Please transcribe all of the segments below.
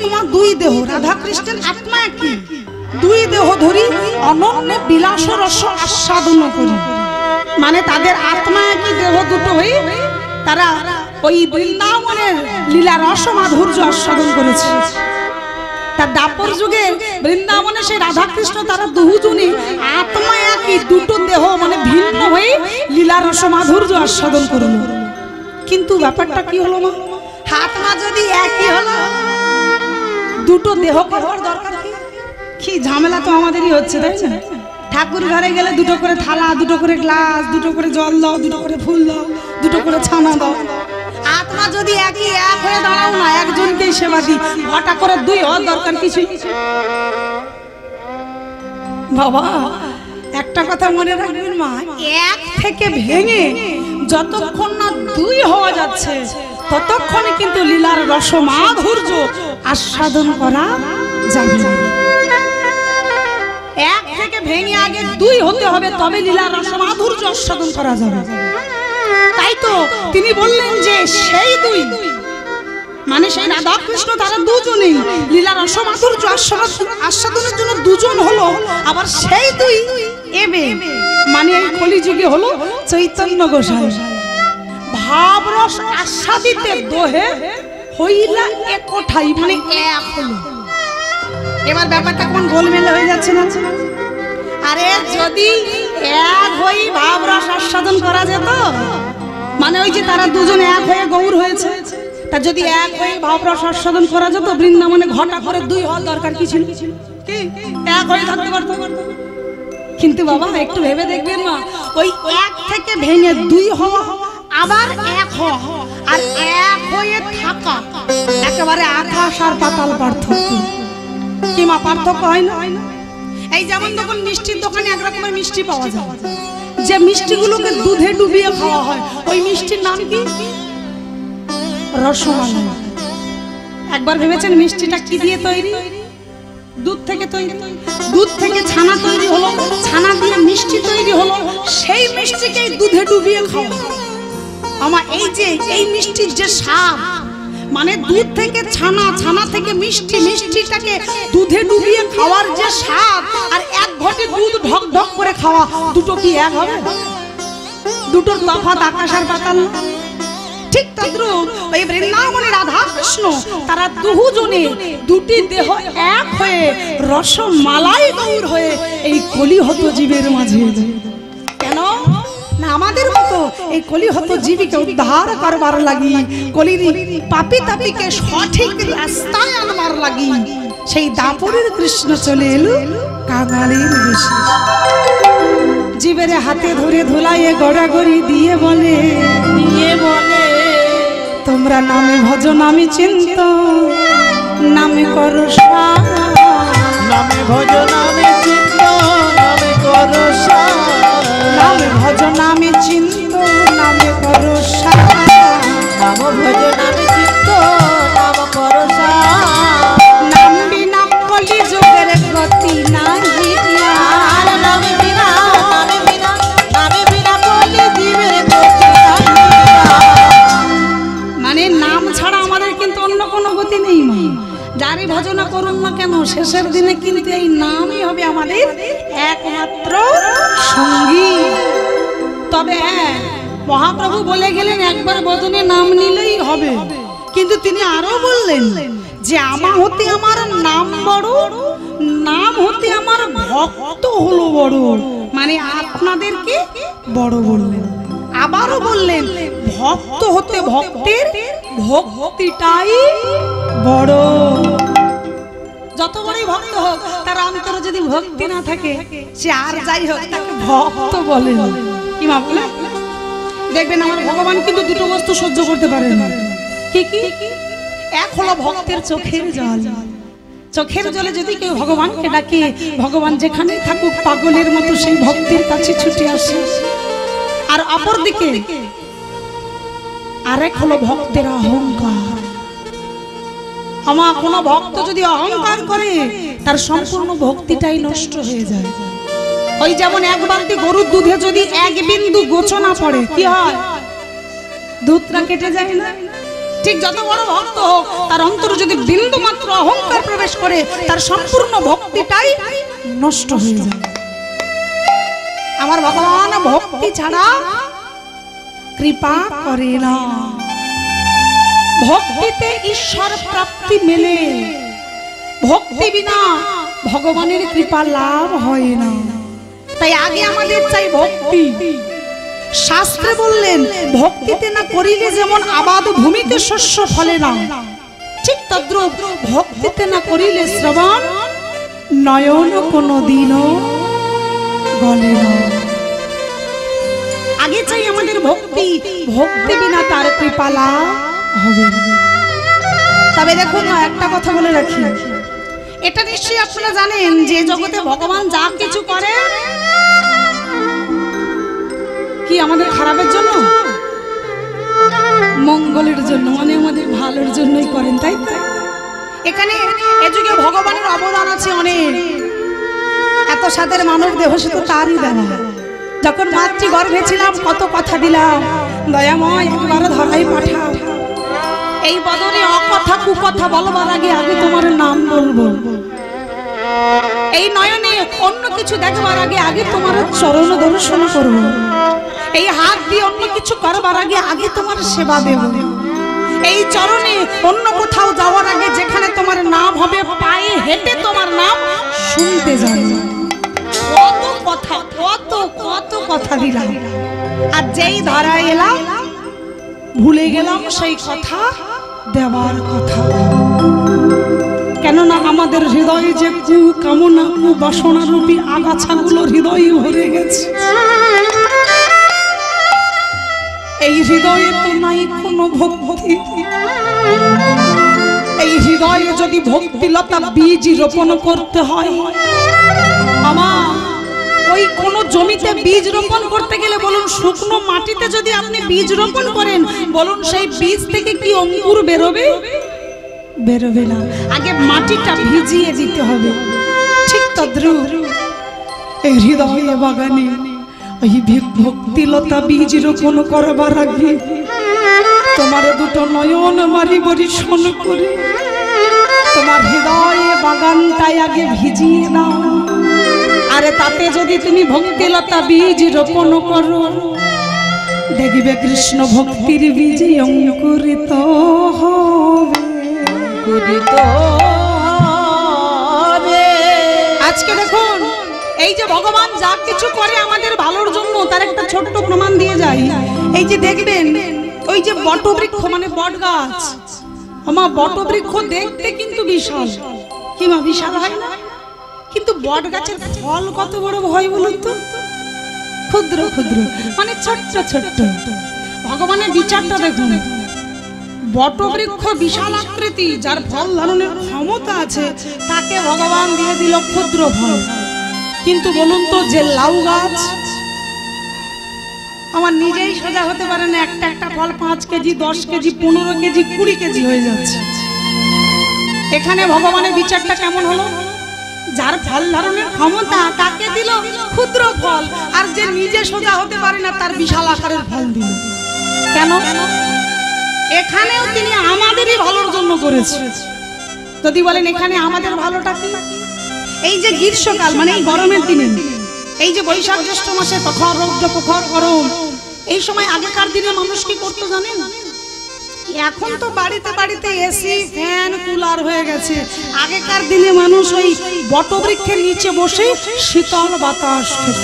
তোমার দুই দেহ, রাধা কৃষ্ণের আত্মা একই, দুই দেহ ধরি অনন্য বিলাস রস আস্বাদন করি। মানে তাদের আত্মা একই, দেহ দুটো হই, তারা ওই বৃন্দাবনের লীলা রস মাধুর্য আস্বাদন করেছে। তার দাপর যুগে বৃন্দাবনে সেই রাধা কৃষ্ণ তারা দুজনই আত্মা একই, দুটো দেহ মানে ভিন্ন হয়ে লীলা রস মাধুর্য আস্বাদন করলো। কিন্তু ব্যাপারটা কি হলো মা, আত্মা যদি একই হলো, দুটো দেহ করার দরকার কি? কি ঝামেলা তো আমাদেরই হচ্ছে, তাই না? ঠাকুর ঘরে গেলে দুটো করে থালা, দুটো করে গ্লাস, দুটো করে জল দাও, দুটো করে ফুল দাও, দুটো করে ছানা দাও। আত্মা যদি একই, এক হয়ে দাঁড়াও না, একজনকেই সেবা দিই, ঘটা করে দুই হওয়ার দরকার কিছু। বাবা একটা কথা মনে রাখবেন মা, এক থেকে ভেঙে যতক্ষণ না দুই হওয়া যাচ্ছে ততক্ষণে কিন্তু লীলার রস মাধুর্য আস্বাদন করা যাবে না। এক থেকে ভেঙে আগে দুই হতে হবে, তবে লীলার রস মাধুর্য আস্বাদন করা যাবে। তাই তো তিনি বললেন যে সেই দুই মানে সেই রাধা কৃষ্ণ তারা দুজনেই লীলা রস মাধুর্য আস্বাদনের জন্য দুজন হলো। আবার সেই দুই এবে মানে এই কলিযুগে হলো চৈতন্য গোসাই। ভাবরস আস্বাদিতে দোহে হইলা একঠাই, মানে এক হলো। এবার ব্যাপারটা কোন গোলমেলে হয়ে যাচ্ছে না? আরে যদি এক হই ভাবরস আস্বাদন করা যেত, মানে ওই যে তারা দুজন এক হয়ে গৌর হয়েছে, তা যদি এক হয়ে ভাবরস আস্বাদন করা যেত, বৃন্দাবনে ঘটা করে দুই হওয়ার দরকার কি ছিল? কি এক হয়ে থাকতে পারতো? কিন্তু বাবা একটু ভেবে দেখবেন না, ওই এক থেকে ভেঙে দুই হওয়া আবার এক হওয়া আর এক হয়ে থাকা একেবারে আকাশ আর পাতাল পার্থক্য। কি মা পার্থক্য হয় না? এই যেমন তখন মিষ্টির দোকানে এক রকমের মিষ্টি পাওয়া যায়, যে মিষ্টিগুলোকে দুধে ডুবিয়ে খাওয়া হয়, ওই মিষ্টির নাম কি? রসমালাই। একবার ভেবেছেন মিষ্টিটা কি দিয়ে তৈরি? দুধ থেকে তৈরি। দুধ থেকে ছানা তৈরি হলো, ছানা দিয়ে মিষ্টি তৈরি হলো, সেই মিষ্টিকে দুধে ডুবিয়ে খাওয়া। আমার এই যে এই মিষ্টির যে স্বাদ, মানে দুধ থেকে ছানা, ছানা থেকে মিষ্টি, মিষ্টিটাকে দুধে ডুবিয়ে খাওয়ার যে স্বাদ, আর এক ঘটে দুধ ঢক ঢক করে খাওয়া, দুটো কি এক হবে? দুটোর তফাৎ আকাশ আর পাতাল। ঠিক তদ্রূপ ওই বৃন্দাবনে রাধা কৃষ্ণ তারা দুজনে দুটি দেহ এক হয়ে রসমালাই গৌর হয়ে এই কলিহত জীবের মাঝে। কেন না আমাদের মতো এই কলিহত জীবীকে উদ্ধার করবার লাগি, কলির পাপী তাপীকে সঠিক রাস্তায় আনবার লাগি সেই দাপরের কৃষ্ণ চলে এলো কাঙালের বেশে। জীবের হাতে ধরে ধুলাইয়ে গড়াগড়ি দিয়ে বলে, তোমরা নামে ভজ নামে চিন্ত, নামে করো নামে ভজ নামে চিন্ত, নামে করো নামে ভজ নামে চিন্ত, নামে করো নাম ভজ নামে চিন্ত, নাম করো নাম বিনা কলি যুগের গতি নাহি আর, নামে বিনা নামে বিনা নামে বিনা কলি জীবের গতি নাহি। মানে নাম ছাড়া আমাদের কিন্তু অন্য কোনো গতি নেই মা। যারই ভজনা করুন না কেন, শেষের দিনে কিন্তু এই নামই হবে আমাদের একমাত্র সঙ্গী। তবে হ্যাঁ, মহাপ্রভু বলে গেলেন একবার বদনে নাম নিলেই হবে, কিন্তু তিনি আরো বললেন যে আমা হতে আমার নাম বড়, নাম হতে আমার ভক্ত হলো বড়। মানে আপনাদেরকে বড় বললেন, আবারও বললেন ভক্ত হতে ভক্তের ভক্তিটাই বড়। যত বড়ই ভক্ত হোক, তার অন্তরে যদি ভক্তি না থাকে, সে আর যাই হোক তাকে ভক্ত বলে না। কি মা বলে? দেখবেন আমার ভগবান কিন্তু দুটো বস্তু সহ্য করতে পারে না। কি কি? এক হলো ভক্তের চোখের জল। চোখের জলে যদি কেউ ভগবানকে ডাকে, ভগবান যেখানে থাকুক পাগলের মতো সেই ভক্তের কাছে ছুটে আসে। আর অপর দিকে আরেক হলো ভক্তের অহংকার। আমার কোন ভক্ত যদি অহংকার করে, তার সম্পূর্ণ ভক্তিটাই নষ্ট হয়ে যায়। ওই যেমন এক বালতি গরুর দুধে যদি এক বিন্দু গোচনা পড়ে, কি হয়? দুধটা কেটে যায় না? ঠিক যত বড় ভক্ত হোক, তার অন্তরে যদি বিন্দু মাত্র অহংকার প্রবেশ করে, তার সম্পূর্ণ ভক্তিটাই নষ্ট হয়ে যায়। আমার ভগবান ভক্তি ছাড়া কৃপা করে না। ভক্তিতে ঈশ্বর প্রাপ্তি মেলে, ভক্তি বিনা ভগবানের কৃপা লাভ হয় না। তাই আগে আমাদের চাই ভক্তি। শাস্ত্রে বললেন, ভক্তিতে না করিলে যেমন আবাদ ভূমিতে শস্য ফলে না, ঠিক তদ্রূপ ভক্তিতে না করিলে শ্রবণ নয়ন কোনো দিনও গলে না। আগে চাই আমাদের ভক্তি, ভক্তি বিনা তার কৃপা লাভ হবে না। তবে দেখুন, একটা কথা বলে রাখি, এটা নিশ্চয়ই আপনারা জানেন যে জগতে ভগবান যা কিছু করে কি আমাদের খারাপের জন্য, মঙ্গলের জন্য, মানে আমাদের ভালোর জন্যই করেন, তাই তো? এখানে এ যুগে ভগবানের অবদান আছে অনেক। এত সাদের মানব দেহ সে তো তারই দেওয়া। যখন মাতৃ গর্ভে ছিলাম কত কথা দিলাম, দয়াময় একবার ধরাই পাঠাও। এই বদনে অকথা কুকথা বলবার আগে আগে তোমার নাম বলবো। এই নয়নে অন্য কিছু দেখবার আগে আগে তোমার চরণ দর্শন করবো। এই হাত দিয়ে অন্য কিছু করবার আগে আগে তোমার সেবা দেব। এই চরণে অন্য কোথাও যাওয়ার আগে যেখানে তোমার নাম হবে, পায়ে হেঁটে তোমার নাম শুনতে যাব। কত কথা, কত কত কথা দিলাম, আর যেই ধরায় এলাম ভুলে গেলাম সেই কথা দেওয়ার কথা। কেননা আমাদের হৃদয়ে যে কু কামনা, কু বাসনা রূপী আগাছাগুলো হৃদয়ে ভরে গেছে। এই হৃদয়ে তো নাই কোনো ভক্তি। এই হৃদয়ে যদি ভক্তিলতা বীজ রোপণ করতে হয়, আমার ওই কোন জমিতে বীজ রোপণ করতে গেলে বলুন, শুকনো মাটিতে যদি আপনি বীজ রোপণ করেন, বলুন সেই বীজ থেকে কি অঙ্কুর বেরোবে? বেরোবে না। আগে মাটিটা ভিজিয়ে দিতে হবে। ঠিক তদ্রূপ এই হৃদয় বাগানে ওই ভক্তিলতা বীজ রোপণ করবার আগে তোমার দুটো নয়ন মারি বরিশন করে তোমার হৃদয় বাগানটাই আগে ভিজিয়ে দাও। আরে তাতে যদি তুমি ভক্তিলতা বীজ রোপণ করো, দেখবে কৃষ্ণ ভক্তির বীজ অঙ্কুরিত হবে। আজকে দেখুন, এই যে ভগবান যা কিছু করে আমাদের ভালোর জন্য, তার একটা ছোট্ট প্রমাণ দিয়ে যায়। এই যে দেখবেন, ওই যে বটবৃক্ষ মানে বট গাছ, আমার বটবৃক্ষ দেখতে কিন্তু বিশাল, কি মা বিশাল হয় না? কিন্তু বট গাছের ফল কত বড় হয় বলুন তো? ক্ষুদ্র ক্ষুদ্র, মানে ছোট্ট ছোট্ট। ভগবানের বিচারটা দেখুন, বটবৃক্ষ বিশাল আকৃতি, যার ফল ধারণের ক্ষমতা আছে, তাকে ভগবান দিয়ে দিল ক্ষুদ্র ফল। কিন্তু বলুন তো, যে লাউ গাছ আমার নিজেই সোজা হতে পারে না, একটা একটা ফল 5 কেজি 10 কেজি 15 কেজি 20 কেজি হয়ে যাচ্ছে। এখানে ভগবানের বিচারটা কেমন হলো? যার ফল ধারণের ক্ষমতা তাকে দিল ক্ষুদ্র ফল, আর যে নিজে সোজা হতে পারে না তার বিশাল আকারের ফল দিল। কেন? এখানেও তিনি আমাদেরই ভালোর জন্য করেছে। যদি বলেন এখানে আমাদের ভালোটা কি? এই যে গ্রীষ্মকাল মানে এই গরমের দিনে, এই যে বৈশাখ জ্যৈষ্ঠ মাসে প্রখর রৌদ্র প্রখর গরম, এই সময় আগেকার দিনে মানুষ কি করতো জানেন? এখন তো বাড়িতে বাড়িতে এসি ফ্যান কুলার হয়ে গেছে। আগেকার দিনে মানুষ ওই বটবৃক্ষের নিচে বসে শীতল বাতাস খেত।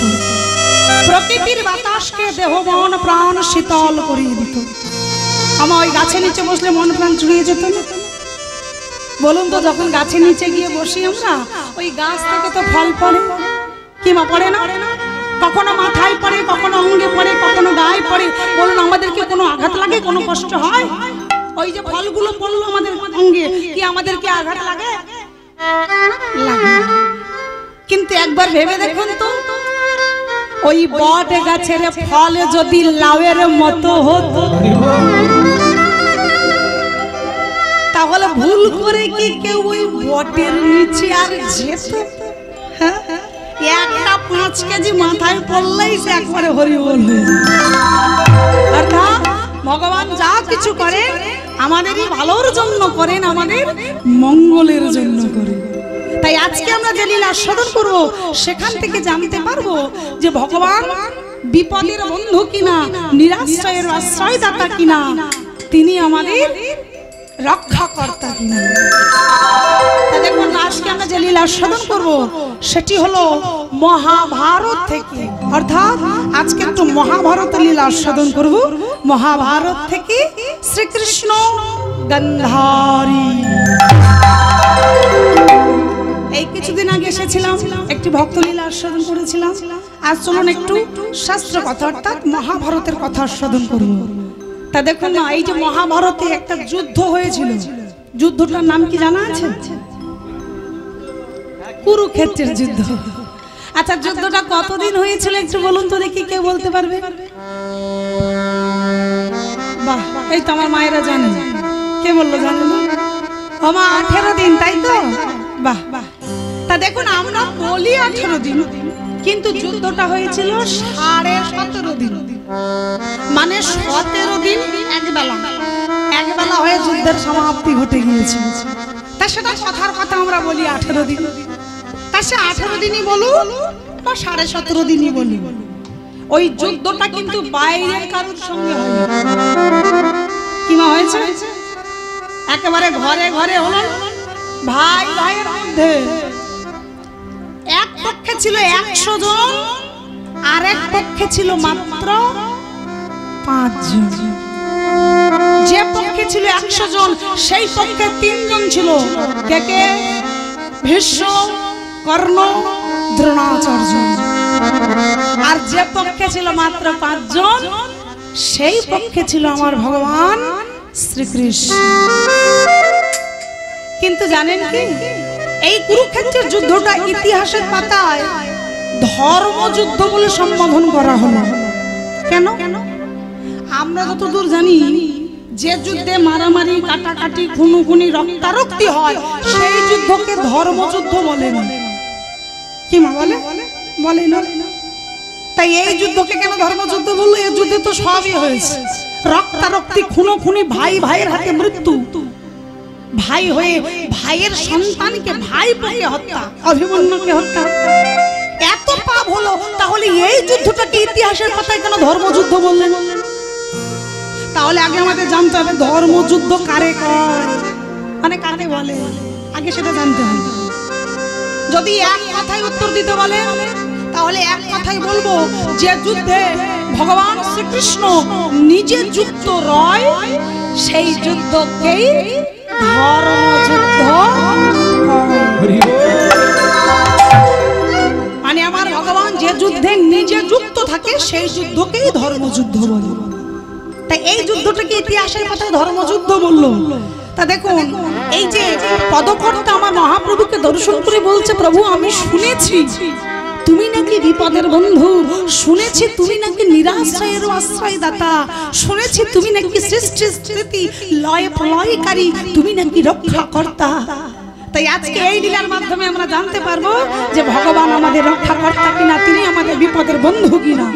প্রকৃতির বাতাসকে দেহ মন প্রাণ শীতল করিয়ে দিত। আমার ওই গাছের নিচে বসলে মন প্রাণ জুড়িয়ে যেত না? বলুন তো, যখন গাছের নিচে গিয়ে বসি আমরা, ওই গাছ থেকে তো ফল পড়ে, কি মা পড়ে না? কখনো মাথায় পড়ে, কখনো অঙ্গে পড়ে, কখনো গায়ে পড়ে। বলুন, আমাদেরকে কোনো আঘাত লাগে, কোনো কষ্ট হয়? ওই যে ফলগুলো পড়লো আমাদের অঙ্গে, কি আমাদেরকে আঘাত লাগে? লাগে। কিন্তু একবার ভেবে দেখুন তো, ওই বট গাছের ফল যদি লাউয়ের মতো হতো, তাহলে ভুল করে কি কেউ ওই বটের নিচে আর যেত? হ্যাঁ, একটা 5 কেজি মাথায় পড়লেই সে একবারে হরি বল হয়ে যায়। অর্থাৎ ভগবান যা কিছু করে আমাদেরই ভালোর জন্য করেন, আমাদের মঙ্গলের জন্য করেন। তাই আজকে আমরা যে লীলা আস্বাদন করব সেখান থেকে জানতে পারবো যে ভগবান বিপদের বন্ধু কিনা, নিরাশ্রয়ের আশ্রয়দাতা কিনা, তিনি আমাদের রক্ষাকর্তা কিনা। দেখুন আজকে আমরা যে লীলা আস্বাদন করব সেটি হলো মহাভারত থেকে, অর্থাৎ আজকে একটু মহাভারত লীলা আস্বাদন করব। মহাভারত থেকে শ্রীকৃষ্ণ গান্ধারী। এই কিছুদিন আগে এসেছিলাম, একটি ভক্তলীলা আস্বাদন করেছিলাম। আজ চলুন একটু শাস্ত্র কথা অর্থাৎ মহাভারতের কথা আস্বাদন করব। তা দেখুন না, এই যে মহাভারতে একটা যুদ্ধ হয়েছিল, যুদ্ধটার নাম কি জানা আছে? কুরুক্ষেত্রের যুদ্ধ। আচ্ছা, যুদ্ধটা কতদিন হয়েছিল একটু বলুন তো দেখি, কেউ বলতে পারবে? বাহ, এই তো আমার মায়েরা জানে। কে বললো জানেন? আমার 18 দিন, তাই তো? বাহ বাহ। তা দেখুন আমরা বলি 18 দিন, কিন্তু যুদ্ধটা হয়েছিল 17.5 দিন, মানে 17 দিন একবেলা হয়ে যুদ্ধের সমাপ্তি ঘটে গিয়েছে। তা সেটা কথার কথা আমরা বলি 18 দিন, তা সে 18 দিনই বলুন বা 17.5 দিনই বলি, ওই যুদ্ধটা কিন্তু বাইরের কারোর সঙ্গে হয়নি। কি মা হয়েছে? একেবারে ঘরে ঘরে হলো, ভাই ভাইয়ের মধ্যে। এক পক্ষে ছিল 100 জন, আর এক পক্ষে ছিল মাত্র 5 জন। যে পক্ষে ছিল 100 জন সেই পক্ষে 3 জন ছিল। কে কে? ভীষ্ম, কর্ণ, দ্রোণাচার্য। আর যে পক্ষে ছিল মাত্র 5 জন সেই পক্ষে ছিল আমার ভগবান শ্রীকৃষ্ণ। কিন্তু জানেন কি, এই কুরুক্ষেত্রের যুদ্ধটা ইতিহাসের পাতায় ধর্মযুদ্ধ বলে সম্বোধন করা হলো। কেন? আমরা যতদূর জানি, যে যুদ্ধে মারামারি, কাটাকাটি, খুনোখুনি, রক্তারক্তি হয় সেই যুদ্ধকে ধর্মযুদ্ধ বলে না। কি মা বলে? বলে না। তাই এই যুদ্ধকে কেন ধর্মযুদ্ধ বললো? এই যুদ্ধে তো সবই হয়েছে, রক্তারক্তি, খুনোখুনি, ভাই ভাইয়ের হাতে মৃত্যু, ভাই হয়ে ভাইয়ের সন্তানকে ভাই পেয়ে হত্যা, অভিমন্যুকে হত্যা, এত পাপ হলো। তাহলে এই যুদ্ধটাকে ইতিহাসের পাতায় কেন ধর্মযুদ্ধ বললেন? তাহলে আগে আমাদের জানতে হবে ধর্মযুদ্ধ কারে কয়, মানে কাকে বলে, আগে সেটা জানতে হবে। যদি এক কথায় উত্তর দিতে বলে তাহলে এক কথাই বলবো, যে যুদ্ধে ভগবান শ্রীকৃষ্ণ নিজে যুক্ত রয় সেই যুদ্ধকেই ধর্মযুদ্ধ। মানে আমার ভগবান যে যুদ্ধে নিজে যুক্ত থাকে সেই যুদ্ধকেই ধর্মযুদ্ধ বলে। তাই এই যুদ্ধটাকে ইতিহাসের কথা ধর্মযুদ্ধ বললো। তা দেখুন, এই যে পদকর্তা আমার মহাপ্রভুকে দর্শন করে বলছে, প্রভু আমি শুনেছি তুমি নাকি বিপদের বন্ধু, শুনেছি তুমি নাকি নিরাশ্রয়ের আশ্রয়দাতা, শুনেছি তুমি নাকি সৃষ্টি স্থিতি লয় প্রলয়কারী, তুমি নাকি রক্ষাকর্তা। তাই আজকে এই লীলার মাধ্যমে আমরা জানতে পারবো যে ভগবান আমাদের রক্ষাকর্তা কিনা, তিনি আমাদের বিপদের বন্ধু কিনা।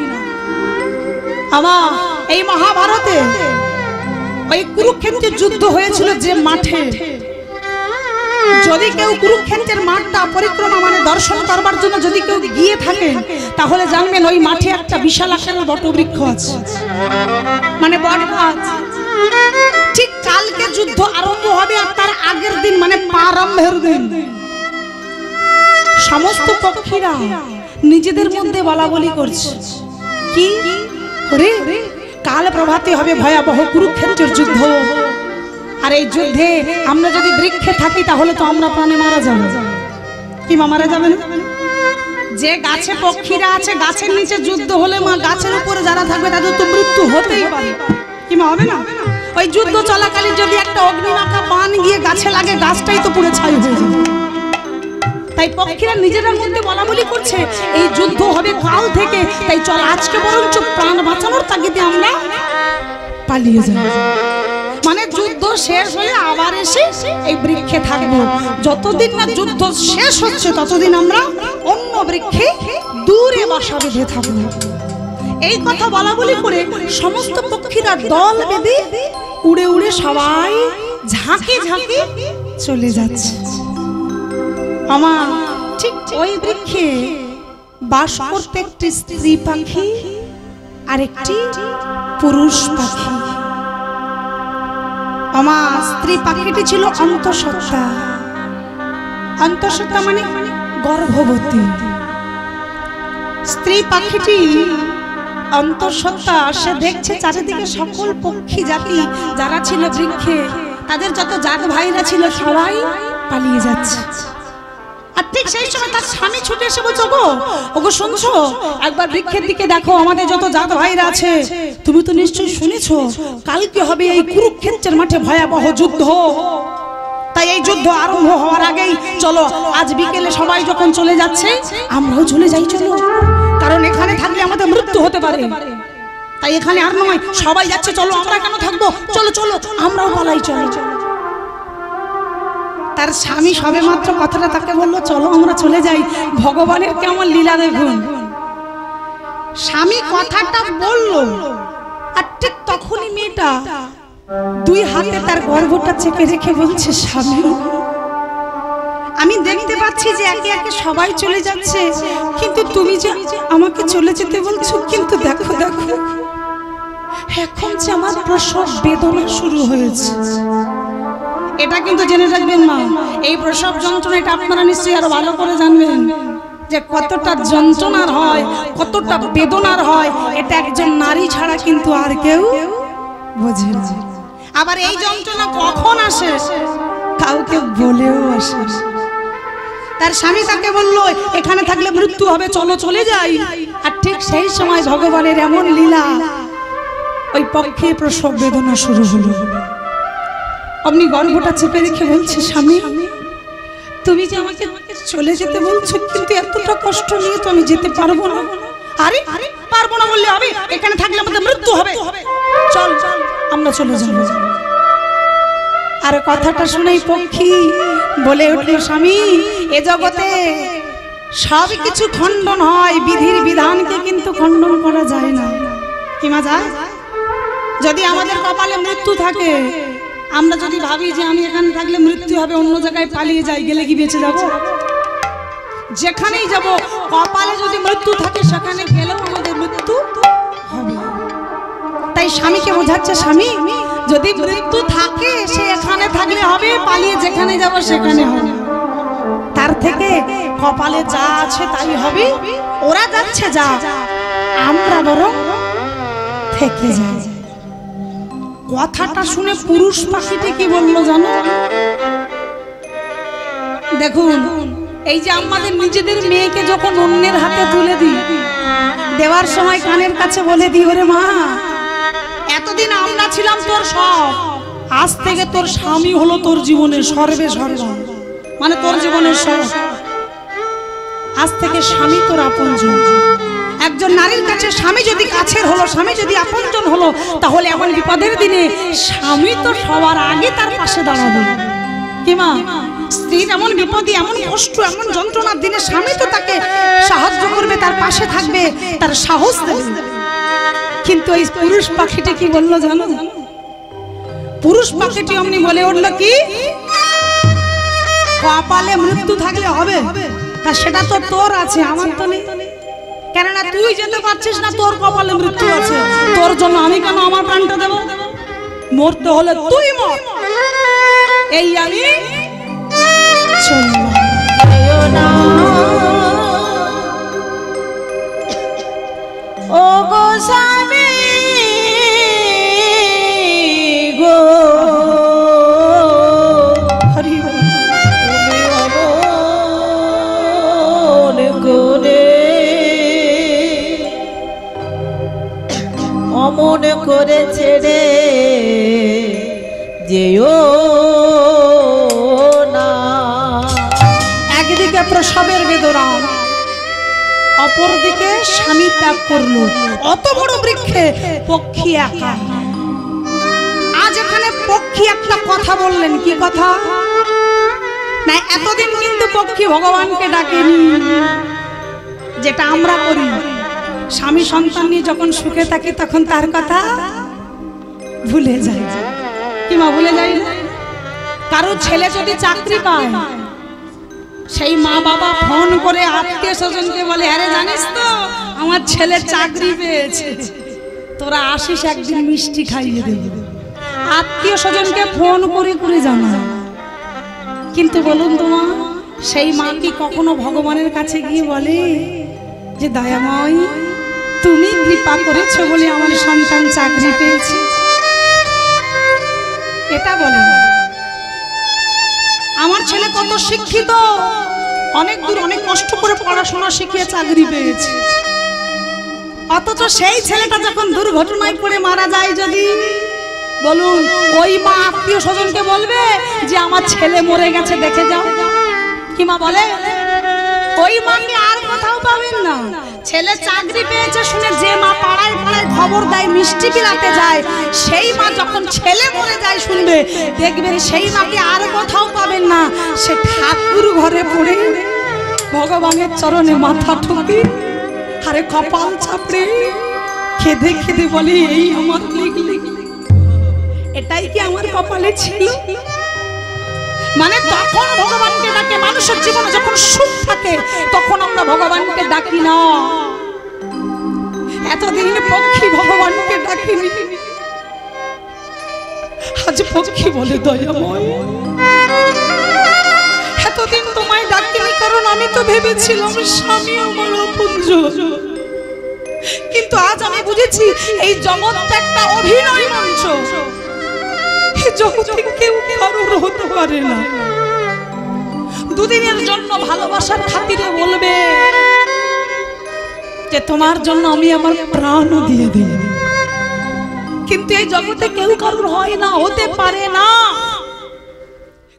আমার এই মহাভারতে ওই কুরুক্ষেত্রের যুদ্ধ হয়েছিল যে মাঠে, যদি কেউ কুরুক্ষেত্রের মাঠটা পরিক্রমা মানে দর্শন করবার জন্য যদি কেউ গিয়ে থাকে, তাহলে জানবেন ওই মাঠে একটা বিশাল আকারের বটবৃক্ষ আছে, মানে বট গাছ। ঠিক কালকে যুদ্ধ আরম্ভ হবে, আর তার আগের দিন মানে প্রারম্ভের দিন সমস্ত পক্ষীরা নিজেদের মধ্যে বলা বলি করছে, কি রে কাল প্রভাতে হবে ভয়াবহ কুরুক্ষেত্রের যুদ্ধ। আর এই যুদ্ধে আমরা যদি বৃক্ষে থাকি তাহলে তো আমরা প্রাণে মারা যাব। কি মা মারা যাবে না? যে গাছে পক্ষীরা আছে, গাছের নিচে যুদ্ধ হলে মা গাছের উপরে যারা থাকবে তাদের তো মৃত্যু হতেই পারে। কি মা হবে না? ওই যুদ্ধ চলাকালীন যদি একটা অগ্নিমাখা বান গিয়ে গাছে লাগে, গাছটাই তো পুরো ছাই হয়ে যাবে। তাই পক্ষীরা নিজেদের মধ্যে বলা বলি করছে এই যুদ্ধ হবে কাল থেকে, তাই চল আজকে বরঞ্চ প্রাণ বাঁচানোর তাগিদে আমরা পালিয়ে যাই। মানে যুদ্ধ শেষ হলে আবার এসে এই বৃক্ষে থাকবো, যতদিন না যুদ্ধ শেষ হচ্ছে ততদিন আমরা অন্য বৃক্ষে দূরে বাসা বেঁধে থাকবো। এই কথা বলা বলি করে সমস্ত পক্ষীরা দল বেঁধে উড়ে উড়ে সবাই ঝাঁকে ঝাঁকে চলে যাচ্ছে। আমার ঠিক ওই বৃক্ষে বাস করতে একটি স্ত্রী পাখি আর একটি পুরুষ পাখি। আমার স্ত্রী পাখিটি ছিল অন্তঃসত্ত্বা। অন্তঃসত্ত্বা মানে গর্ভবতী। স্ত্রী পাখিটি অন্তঃসত্ত্বা, সে দেখছে চারিদিকে সকল পক্ষী জাতি যারা ছিল বৃক্ষে, তাদের যত জাত ভাইরা ছিল সবাই পালিয়ে যাচ্ছে। আর ঠিক সেই সময় তার স্বামী ছুটে এসে বলছে, ওগো শুনছো, একবার বৃক্ষের দিকে দেখো, আমাদের যত জাত ভাইরা আছে। তুমি তো নিশ্চয়ই শুনেছো কালকে হবে এই কুরুক্ষেত্রের মাঠে ভয়াবহ যুদ্ধ। তাই এই যুদ্ধ আরম্ভ হওয়ার আগেই চলো, আজ বিকেলে সবাই যখন চলে যাচ্ছে আমরাও চলে যাই, চলো, কারণ এখানে থাকলে আমাদের মৃত্যু হতে পারে। তাই এখানে আর নয়, সবাই যাচ্ছে, চলো, আমরা কেন থাকবো, চলো চলো আমরাও পালাই, চলো। তার স্বামী সবে মাত্র কথাটা তাকে বললো, চলো আমরা চলে যাই। ভগবানের কেমন লীলা দেখুন। স্বামী কথাটা বললো আর ঠিক তখনই মেয়েটা দুই হাতে তার গর্ভটা চেপে রেখে বলছে, স্বামী, আমি দেখতে পাচ্ছি যে একে একে সবাই চলে যাচ্ছে, কিন্তু তুমি যে আমাকে চলে যেতে বলছো, কিন্তু দেখো দেখো এখন যে আমার প্রসব বেদনা শুরু হয়েছে। এটা কিন্তু জেনে রাখবেন মা, এই প্রসব যন্ত্রণা এটা আপনারা নিশ্চয়ই আরো ভালো করে জানবেন যে কতটা যন্ত্রণার হয়, কতটা বেদনার হয়, এটা একজন নারী ছাড়া কিন্তু আর কেউ বোঝে না। আবার এই যন্ত্রণা কখন আসে কাউকে বলেও আসে। তার স্বামী তাকে বললো, এখানে থাকলে মৃত্যু হবে, চলো চলে যাই। আর ঠিক সেই সময় ভগবানের এমন লীলা, ওই পক্ষে প্রসব বেদনা শুরু হলো। অমনি গর্ভটা চেপে রেখে বলছে, স্বামী, তুমি যে আমাকে চলে যেতে বলছো, কিন্তু এতটা কষ্ট নিয়ে তো আমি যেতে পারবো না। আরে পারবো না বললে হবে, এখানে থাকলে আমাদের মৃত্যু হবে, চল চল আমরা চলে যাবো। আর কথাটা শুনেই পক্ষী বলে উঠল, স্বামী, এ জগতে সব কিছু খণ্ডন হয়, বিধির বিধানকে কিন্তু খণ্ডন করা যায় না। কি মা যায়? যদি আমাদের কপালে মৃত্যু থাকে, আমরা যদি ভাবি যে আমি এখানে থাকলে মৃত্যু হবে, অন্য জায়গায় পালিয়ে যাই, গেলে কি বেঁচে যাব? যেখানেই যাব কপালে যদি মৃত্যু থাকে, সেখানে গেলেও আমাদের মৃত্যু হবে। তাই স্বামীকে বোঝাচ্ছে, স্বামী, যদি মৃত্যু থাকে সে এখানে থাকলে হবে, পালিয়ে যেখানে যাব সেখানে হবে। তার থেকে কপালে যা আছে তাই হবে। ওরা যাচ্ছে যা, আমরা বরং থেকে যাই। কথাটা শুনে পুরুষ পাখিটি কি বললো জানো? দেখুন, এই যে আমাদের নিজেদের মেয়েকে যখন অন্যের হাতে তুলে দিই, দেওয়ার সময় কানের কাছে বলে দিই, ওরে মা, এতদিন আমরা ছিলাম তোর সব, আজ থেকে তোর স্বামী হলো তোর জীবনের সর্বে সর্বা, মানে তোর জীবনের সব। আজ থেকে স্বামী তোর আপনজন। একজন নারীর কাছে স্বামী যদি কাছের হলো, স্বামী যদি আপনজন হলো, তাহলে এমন বিপদের দিনে স্বামী তো সবার আগে তার পাশে দাঁড়াবে। কি মা, স্ত্রীর এমন বিপদে, এমন কষ্ট, এমন যন্ত্রণার দিনে স্বামী তো তাকে সাহায্য করবে, তার পাশে থাকবে, তার সাহস দেবে। কিন্তু এই পুরুষ পাখিটি কি বললো জানো? পুরুষ পাখিটি অমনি বলে উঠলো, কি কপালে মৃত্যু থাকলে হবে, তা সেটা তো তোর আছে, আমার তো নেই। কেননা তুই যেতে পারছিস না, তোর কপালে মৃত্যু আছে, তোর জন্য আমি কেন আমার প্রাণটা দেব? মরতে হলে তুই মর, এই আমি চললাম। ও গো স্বামী গো, হরি অমন করে ছেড়ে যেও না। একদিকে প্রসবের বেদনা, অপরদিকে স্বামী ত্যাগ করলো। অত বড় বৃক্ষে পক্ষী একা। আজ এখানে পক্ষী একটা কথা বললেন। কি কথা? না, এতদিন কিন্তু পক্ষী ভগবানকে ডাকেনি, যেটা আমরা করি। স্বামী সন্তান নিয়ে যখন সুখে থাকি তখন তার কথা ভুলে যায়। কি মা ভুলে যাই না? কারো ছেলে যদি চাকরি পায়, সেই মা বাবা ফোন করে আত্মীয় স্বজনকে বলে, আরে জানিস তো আমার ছেলে চাকরি পেয়েছে, তোরা আসিস একদিন মিষ্টি খাইয়ে দেবে। আত্মীয় স্বজনকে ফোন করে করে জানায়। কিন্তু বলুন তো মা, সেই মা কি কখনো ভগবানের কাছে গিয়ে বলে যে দয়াময় তুমি কৃপা করেছো বলে আমার সন্তান চাকরি পেয়েছে? এটা বলে আমার ছেলে কত শিক্ষিত, অনেক দূর অনেক কষ্ট করে পড়াশোনা শিখিয়ে চাকরি পেয়েছে, অথচ সেই ছেলেটা যখন দুর্ঘটনায় পড়ে মারা যায়, যদি বলুন ওই মা আত্মীয় স্বজনকে বলবে যে আমার ছেলে মরে গেছে দেখে যাও? কি মা বলে? ওই মাকে আর কোথাও পাবেন না। ছেলে চাকরি পেয়েছে শুনে যে মা পাড়ায় পাড়ায় খবর দেয়, মিষ্টি বিলাতে যায়, সেই মা যখন ছেলে মরে যায় শুনবে, দেখবেন সেই মাকে আর কোথাও পাবেন না। সে ঠাকুর ঘরে পড়ে ভগবানের চরণে মাথা ঠুকে আরে কপাল চাপড়ে খেদে খেদে বলে, এই আমার এটাই কি আমার কপালে ছিল? মানে তখন ভগবানকে ডাকে। মানুষের জীবনে যখন সুখ থাকে তখন আমরা ভগবানকে ডাকি না। এতদিন পক্ষী ভগবানকে ডাকিনি, আজ পক্ষী বলে দয়াময় এতদিন তোমায় ডাকিনি, কারণ আমি তো ভেবেছিলাম স্বামী আমার আপনজন। কিন্তু আজ আমি বুঝেছি এই জগৎটা একটা অভিনয় মঞ্চ। জগতে কেউ কারোর হতে পারে না। দুদিনের জন্য ভালোবাসার খাতিরে বলবে যে তোমার জন্য আমি আমার প্রাণ দিয়ে দেব, কিন্তু এই জগতে কেউ কারোর হয় না, হতে পারে না।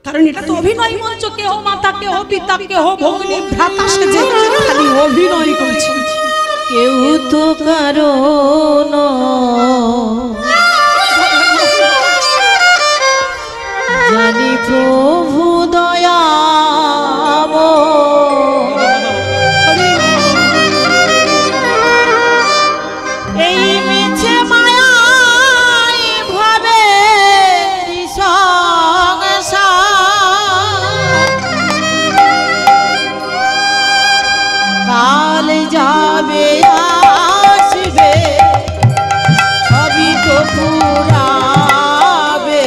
কারণ এটা তো অভিনয় মঞ্চ। কেহ মাতা, কেহ পিতা, কেহ ভগ্নী ভ্রাতা সেজে খালি অভিনয় করছে। কেউ তো কারো জানি প্রভু দয়াম, এই মিছে মায়ায় ভাবে কাল যাবে আসবে সবই তো পুরাবে,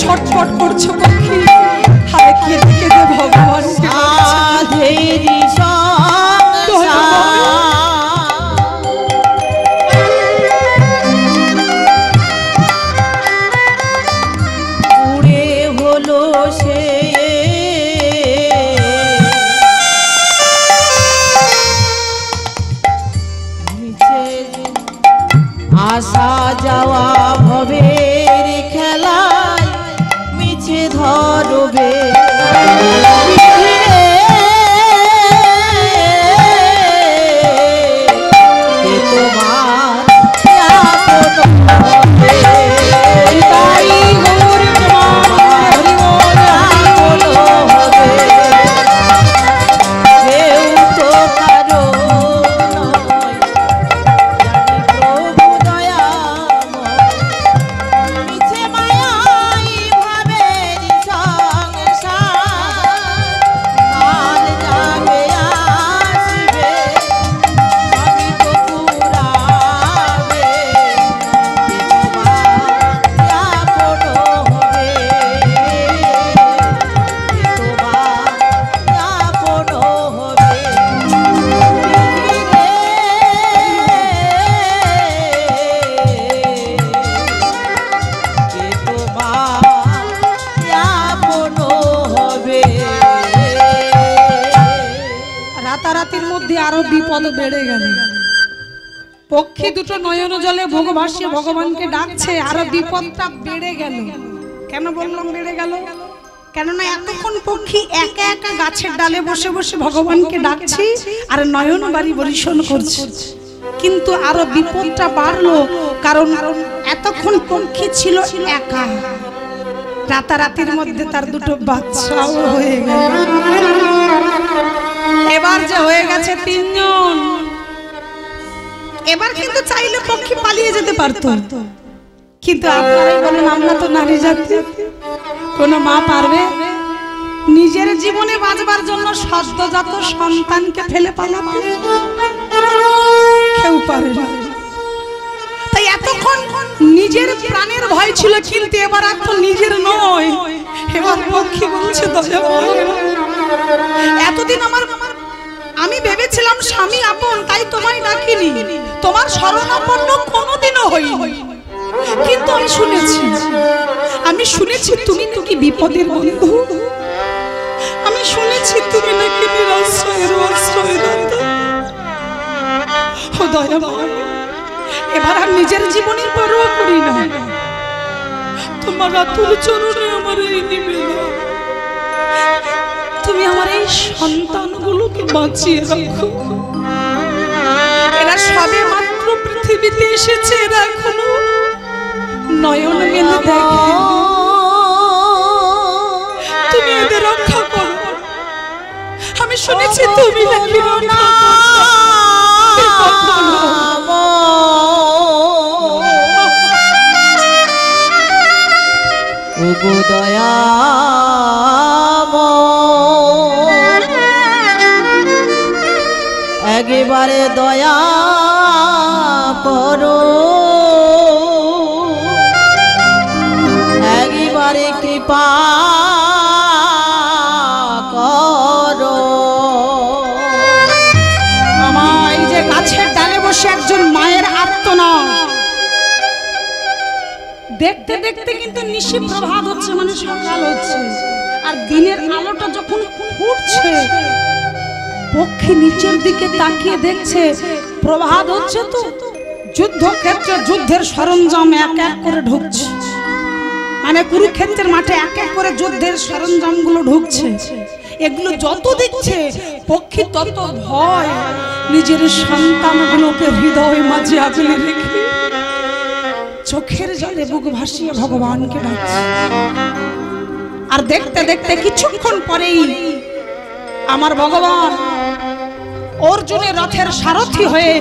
ছটফট করছো পক্ষী, হারে কেঁদে কেঁদে ভগবানকে আধেরি উড়ে হলো সে আসা যাওয়া ভবের খেলায় মিছে ধরবে আরো বিপদ বেড়ে গেল। পক্ষী দুটো নয়ন জলে ভোগ ভাসিয়ে ভগবানকে ডাকছে, আরো বিপদটা বেড়ে গেল। কেন বললাম বেড়ে গেল? কেননা এতক্ষণ পক্ষী একা একা গাছের ডালে বসে বসে ভগবানকে ডাকছে আর নয়ন বাড়ি বরিশন করছে। কিন্তু আরো বিপদটা বাড়লো, কারণ এতক্ষণ পক্ষী ছিল একা, রাতারাতির মধ্যে তার দুটো বাচ্চাও হয়ে গেল। এবার যে হয়ে গেছে তিনজন। এবার কিন্তু চাইলে পক্ষী পালিয়ে যেতে পারতো, কিন্তু আপনারাই বলেন আমরা তো নারী জাতি, কোন মা পারবে নিজের জীবনে বাঁচবার জন্য সদ্যজাত সন্তানকে ফেলে পালাতে? কেউ পারে না। তাই এতক্ষণ নিজের প্রাণের ভয় ছিল, কিন্তু এবার আর তো নিজের নয়। এবার পক্ষী বলছে দয়া করে, এতদিন আমি ভেবেছিলাম স্বামী আপন, তাই তোমায় ডাকিনি, তোমার শরণাপন্ন কোনোদিনও হইনি। কিন্তু আমি শুনেছি তুমি নাকি বিপদের বন্ধু, আমি শুনেছি তুমি নাকি নিরাশ্রয়ের আশ্রয়দাতা। ও দয়াময়, এবার আর নিজের জীবনের পরোয়া করি না, তোমার আতুর চরণে আমার এই নিবেদন, তুমি আমার এই সন্তানগুলোকে বাঁচিয়ে রাখো। এরা সবে মাত্র পৃথিবীতে এসেছে, এরা এখনো নয়ন মেলে দেখে, তুমি এদের রক্ষা করো। আমি শুনেছি তুমি নাকি ওগো দয়া একেবারে দয়া করো, একেবারে কৃপা করো। আমার এই যে গাছের ডালে বসে একজন মায়ের আর্তনাদ, দেখতে দেখতে কিন্তু নিশি প্রভাত হচ্ছে, মানে সকাল হচ্ছে, আর দিনের আলোটা যখন ফুটছে পক্ষী নিচের দিকে তাকিয়ে দেখছে প্রভাত হচ্ছে, তো যুদ্ধক্ষেত্রে যুদ্ধের সরঞ্জাম এক এক করে ঢুকছে, মানে কুরুক্ষেত্রের মাঠে এক এক করে যুদ্ধের সরঞ্জামগুলো ঢুকছে। এগুলো যত দেখছে পক্ষী তত ভয়, নিজের সন্তানগুলোকে হৃদয় মাঝে আগলে রেখে চোখের জলে বুক ভাসিয়ে ভগবানকে ডাকছে। আর দেখতে দেখতে কিছুক্ষণ পরেই আমার ভগবান অর্জুনের রথের সারথি হয়ে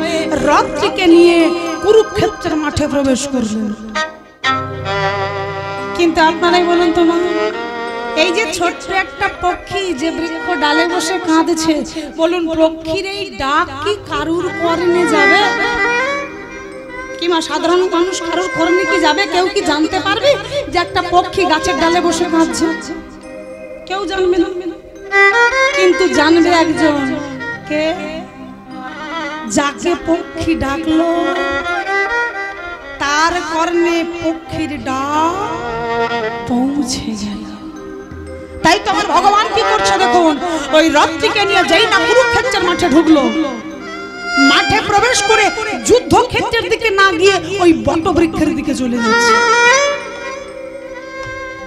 রথটিকে নিয়ে কুরুক্ষেত্রের মাঠে প্রবেশ করলেন। কিন্তু আপনারাই বলুন তো মা, এই যে ছোট্ট একটা পক্ষী যে বৃক্ষ ডালে বসে কাঁদছে, বলুন পক্ষীর এই ডাক কি কারুর কর্ণে যাবে? কি মা, সাধারণ মানুষ কারুর কর্ণে কি যাবে? কেউ কি জানতে পারবে যে একটা পক্ষী গাছের ডালে বসে কাঁদছে? কেউ জানবে না, কিন্তু জানবে একজন, কে? যাকে পক্ষী ডাকলো তার কর্ণে পক্ষীর ডাক পৌঁছে গেল। তাই তো আমার ভগবান কি করছে দেখুন, ওই রথটিকে নিয়ে যেই না কুরুক্ষেত্রের মাঠে ঢুকলো, মাঠে প্রবেশ করে যুদ্ধক্ষেত্রের দিকে না গিয়ে ওই বটবৃক্ষের দিকে চলে যাচ্ছে।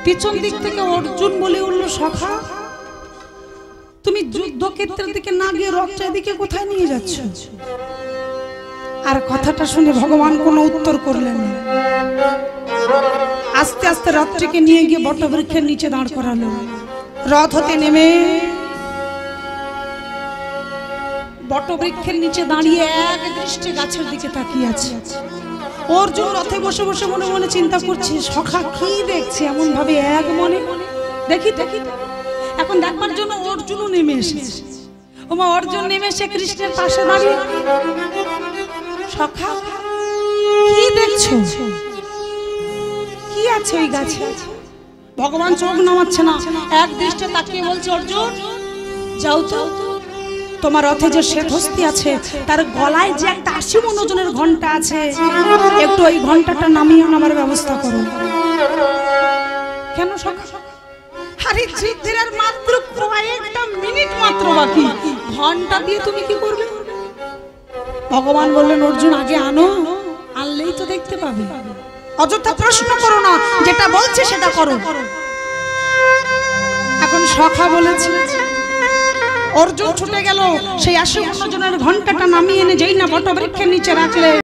পিছন দিক থেকে অর্জুন বলে উঠল, সখা তুমি যুদ্ধক্ষেত্রের দিকে না গিয়ে রথটার দিকে কোথায় নিয়ে যাচ্ছ? আর কথাটা শুনে ভগবান কোনো উত্তর করলেন না। আস্তে আস্তে রথটিকে নিয়ে গিয়ে বটবৃক্ষের নিচে দাঁড় করালো। রথ হতে নেমে বটবৃক্ষের নিচে দাঁড়িয়ে এক দৃষ্টি গাছের দিকে তাকিয়ে আছে। অর্জুন রথে বসে বসে মনে মনে চিন্তা করছে, সখা কি দেখছে এমন ভাবে এক মনে, দেখি দেখি। এখন দেখবার জন্য অর্জুনও নেমে এসেছে। ওমা অর্জুন নেমে এসে কৃষ্ণের পাশে দাঁড়িয়ে, সখা কি দেখছো? কি আছে ওই গাছে? ভগবান চোখ নামাচ্ছে না, এক দৃষ্টে তাকিয়ে বলছে, অর্জুন যাও তো, তোমার রথে যে শ্বেতহস্তি আছে তার গলায় যে একটা ৮০ মণ ওজনের ঘন্টা আছে, একটু ওই ঘন্টাটা নামিয়ে আনার ব্যবস্থা করো। কেন সখা? আরে যুদ্ধের আর মাত্র কয়েকটা মিনিট মাত্র বাকি, ঘন্টা দিয়ে তুমি কি করবে? ভগবান বললেন, অর্জুন আগে আনো, আনলেই তো দেখতে পাবে। অযথা প্রশ্ন করো না, যেটা বলছে সেটা করো। এখন সখা বলেছে, অর্জুন ছুটে গেল সেই 80 জনের ঘন্টাটা নামিয়ে এনে যেই না বটবৃক্ষের নিচে রাখলে